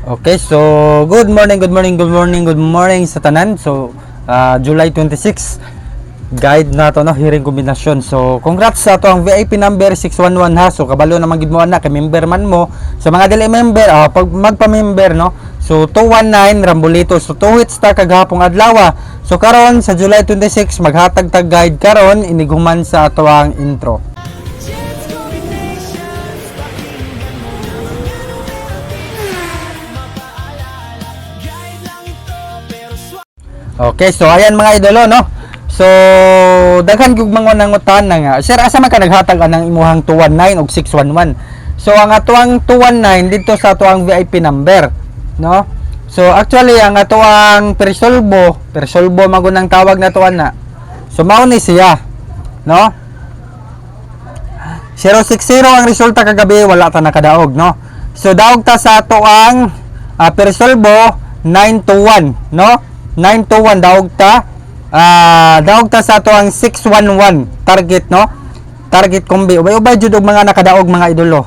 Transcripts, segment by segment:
Okay, so good morning, good morning, good morning, good morning sa tanan. So, July 26, guide na to no, hearing kombinasyon. So, congrats sa to ang VIP number 611 ha. So, kabalo na magid mo ana kay member man mo. So, mga dili member, pag magpa-member no. So, 219 Rambolito. So, 2 hits ta kagahapong adlaw. So, karon sa July 26 maghatag tag guide karon iniguman sa ato ang intro. Okay, so ayan mga idolo no. So daghan gyud mga nangutan nga. Sir, asa man ka naghatag anang imuhang 219 ug 611? So ang atuang 219 dito sa atuang VIP number, no? So actually ang atuang Persolvo magunang tawag na tuan na. So mao ni siya, no? 060 ang resulta kagabi, wala ta nakadaog, no? So daog ta sa atuang Persolvo 921, no? 921 daog ta sa ato ang 611 target no, target kombi ubay jud og mga nakadaog mga idolo.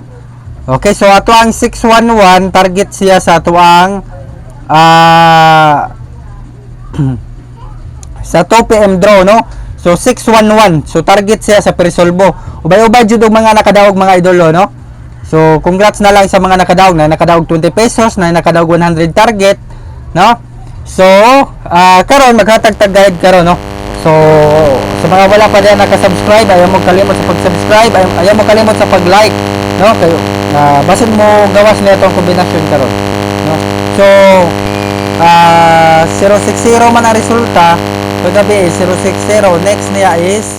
Okay, so ato ang 611 target siya sa ato ang sa 2 PM draw no. So 611, so target siya sa Persolvo, ubay jud og mga nakadaog mga idolo no. So congrats na lang sa mga nakadaog 20 pesos, na nakadaog 100 target no. So, karon maghatag tag guide karon no. So, sa mga wala pa diyan naka-subscribe, ayaw mo kalimot sa pag-subscribe, ayaw mo kalimot sa pag-like, no? Kayo basin mo gawas na itong kombinasyon karon, no? So, 060 man ang resulta. Kagabi 060, next niya is